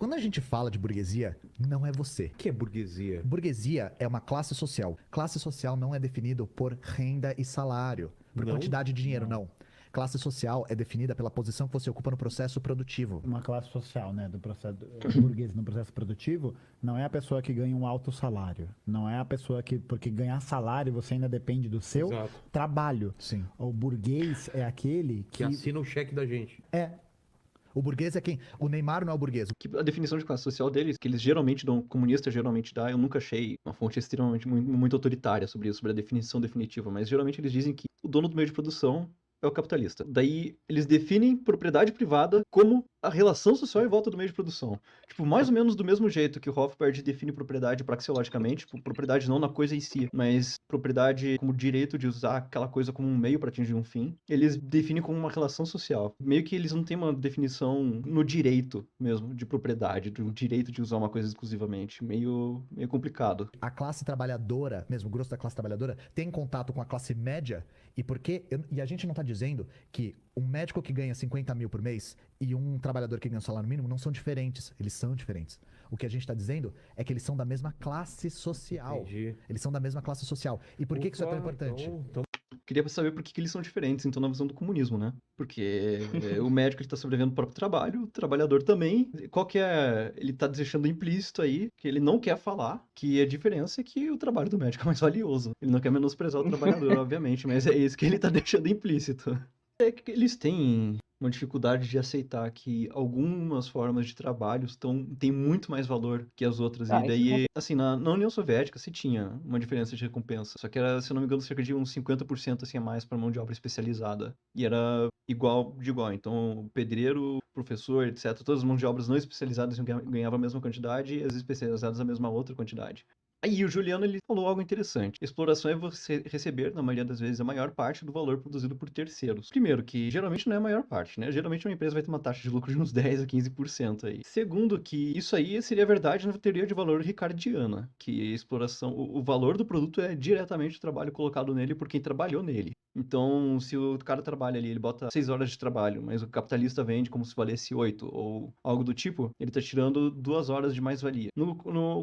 Quando a gente fala de burguesia, não é você. O que é burguesia? Burguesia é uma classe social. Classe social não é definido por renda e salário, por Não? quantidade de dinheiro, não. Classe social é definida pela posição que você ocupa no processo produtivo. Uma classe social, né, do processo burguês no processo produtivo, não é a pessoa que ganha um alto salário. Não é a pessoa que, porque ganhar salário você ainda depende do seu Exato. trabalho. Sim. O burguês é aquele Que que assina o cheque da gente. O burguês é quem? O Neymar não é o burguês. Que a definição de classe social deles, que eles geralmente dão, comunista geralmente dá, eu nunca achei uma fonte extremamente muito autoritária sobre isso, sobre a definição definitiva, mas geralmente eles dizem que o dono do meio de produção é o capitalista. Daí eles definem propriedade privada como a relação social em volta do meio de produção. Tipo, mais ou menos do mesmo jeito que o Rothbard define propriedade praxeologicamente, tipo, propriedade não na coisa em si, mas propriedade como direito de usar aquela coisa como um meio para atingir um fim, eles definem como uma relação social. Meio que eles não têm uma definição no direito mesmo, de propriedade, do direito de usar uma coisa exclusivamente. Meio complicado. A classe trabalhadora, mesmo o grosso da classe trabalhadora, tem contato com a classe média. E a gente não está dizendo que um médico que ganha 50 mil por mês e um trabalhador que ganha um salário mínimo não são diferentes. Eles são diferentes. O que a gente está dizendo é que eles são da mesma classe social. Entendi. Eles são da mesma classe social. E por que isso é tão Opa, importante? Então, Queria saber por que eles são diferentes, então, na visão do comunismo, né? Porque o médico ele tá sobrevivendo do próprio trabalho, o trabalhador também. Qual que é... Ele tá deixando implícito aí que ele não quer falar que a diferença é que o trabalho do médico é mais valioso. Ele não quer menosprezar o trabalhador, obviamente, mas é isso que ele tá deixando implícito. É que eles têm uma dificuldade de aceitar que algumas formas de trabalho têm muito mais valor que as outras. E daí, assim, na União Soviética se tinha uma diferença de recompensa. Só que era, se eu não me engano, cerca de uns 50% assim, a mais para mão de obra especializada. E era igual de igual. Então, o pedreiro, professor, etc., todas as mãos de obras não especializadas ganhavam a mesma quantidade e as especializadas a mesma outra quantidade. Aí o Juliano ele falou algo interessante. Exploração é você receber, na maioria das vezes, a maior parte do valor produzido por terceiros. Primeiro, que geralmente não é a maior parte, né? Geralmente uma empresa vai ter uma taxa de lucro de uns 10 a 15% aí. Segundo, que isso aí seria verdade na teoria de valor ricardiana, que a exploração, o valor do produto é diretamente o trabalho colocado nele por quem trabalhou nele. Então, se o cara trabalha ali, ele bota 6 horas de trabalho, mas o capitalista vende como se valesse 8, ou algo do tipo, ele tá tirando 2 horas de mais-valia. No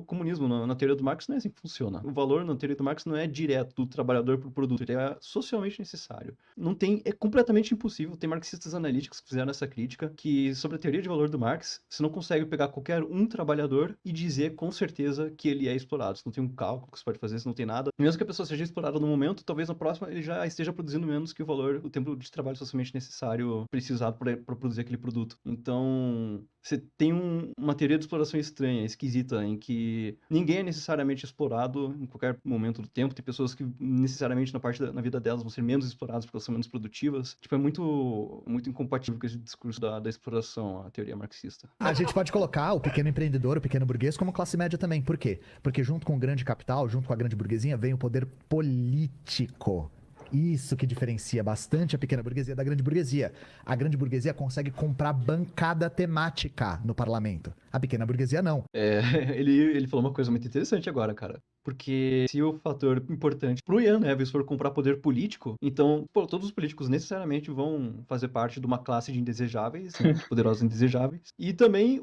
comunismo, na teoria do Marx, não é assim que funciona. O valor, na teoria do Marx, não é direto do trabalhador pro produto, ele é socialmente necessário. Não tem, é completamente impossível. Tem marxistas analíticos que fizeram essa crítica, que sobre a teoria de valor do Marx, você não consegue pegar qualquer um trabalhador e dizer com certeza que ele é explorado. Você não tem um cálculo que você pode fazer, você não tem nada. Mesmo que a pessoa seja explorada no momento, talvez na próxima ele já esteja produzindo menos que o tempo de trabalho socialmente necessário precisado para produzir aquele produto. Então, você tem uma teoria de exploração estranha, esquisita, em que ninguém é necessariamente explorado em qualquer momento do tempo. Tem pessoas que necessariamente na vida delas vão ser menos exploradas porque elas são menos produtivas. Tipo, é muito incompatível com esse discurso da exploração, a teoria marxista. A gente pode colocar o pequeno empreendedor, o pequeno burguês, como classe média também. Por quê? Porque junto com o grande capital, junto com a grande burguesia, vem o poder político. Isso que diferencia bastante a pequena burguesia da grande burguesia. A grande burguesia consegue comprar bancada temática no parlamento. A pequena burguesia não. Ele falou uma coisa muito interessante agora, cara. Porque se o fator importante pro Ian Neves for comprar poder político, então, todos os políticos necessariamente vão fazer parte de uma classe de indesejáveis, né, de poderosos indesejáveis. E também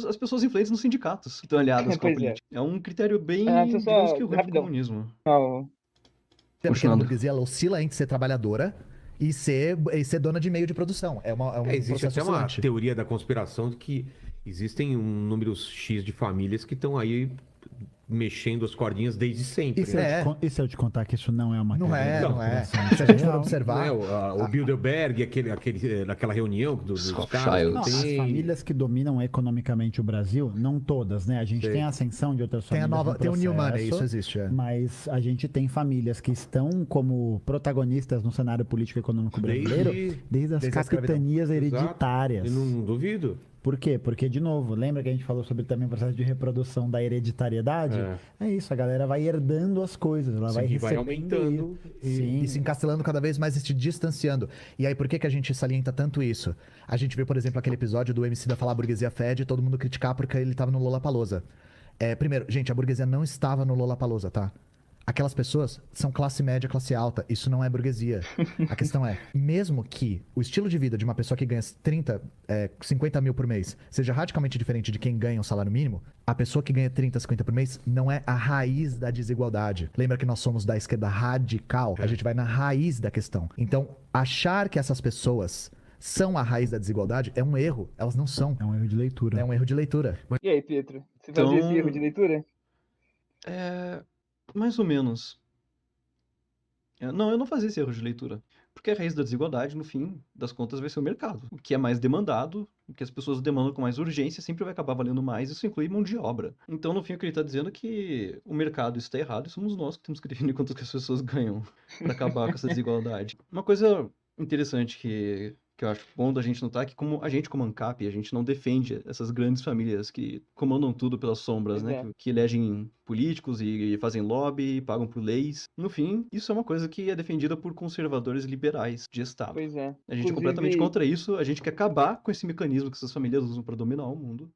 as pessoas influentes nos sindicatos que estão aliadas com a política. É um critério bem, digamos que ruim do comunismo. A pequena burguesia, ela oscila entre ser trabalhadora e ser dona de meio de produção. Existe até uma oscilante. teoria da conspiração de que existem um número X de famílias que estão aí mexendo as cordinhas desde sempre. E se eu te contar que isso não é uma Não é, teoria não da é. conspiração? Se a gente for Não. observar... O Bilderberg, naquela reunião dos caras... Não, as famílias que dominam economicamente o Brasil, não todas, né? A gente tem a ascensão de outras Tem famílias. tem o New Money, isso existe. Mas a gente tem famílias que estão como protagonistas no cenário político e econômico brasileiro desde as capitanias hereditárias. Eu não duvido. Por quê? Porque, de novo, lembra que a gente falou sobre também o processo de reprodução da hereditariedade? É isso, a galera vai herdando as coisas, ela vai recebendo. Vai aumentando. E se encastelando cada vez mais e se distanciando. E aí, por que a gente salienta tanto isso? A gente vê, por exemplo, aquele episódio do MC da falar burguesia fede e todo mundo criticar porque ele tava no Lollapalooza. Primeiro, gente, a burguesia não estava no Lollapalooza, tá? Aquelas pessoas são classe média, classe alta. Isso não é burguesia. A questão é, mesmo que o estilo de vida de uma pessoa que ganha 50 mil por mês seja radicalmente diferente de quem ganha um salário mínimo, a pessoa que ganha 30, 50 por mês não é a raiz da desigualdade. Lembra que nós somos da esquerda radical? A gente vai na raiz da questão. Então, achar que essas pessoas são a raiz da desigualdade é um erro. Elas não são. É um erro de leitura. É um erro de leitura. E aí, Pietro? Você Então- fazia esse erro de leitura? Mais ou menos. Não, eu não fazia esse erro de leitura. Porque a raiz da desigualdade, no fim das contas, vai ser o mercado. O que é mais demandado, o que as pessoas demandam com mais urgência, sempre vai acabar valendo mais. Isso inclui mão de obra. Então, no fim, o que ele está dizendo é que o mercado está errado e somos nós que temos que definir quanto que as pessoas ganham para acabar com essa desigualdade. Uma coisa interessante que eu acho bom da gente notar é que como ANCAP, a gente não defende essas grandes famílias que comandam tudo pelas sombras, Pois né? é. Que elegem políticos e fazem lobby, pagam por leis. No fim, isso é uma coisa que é defendida por conservadores liberais de Estado. Pois é. A gente é completamente contra isso, a gente quer acabar com esse mecanismo que essas famílias usam para dominar o mundo.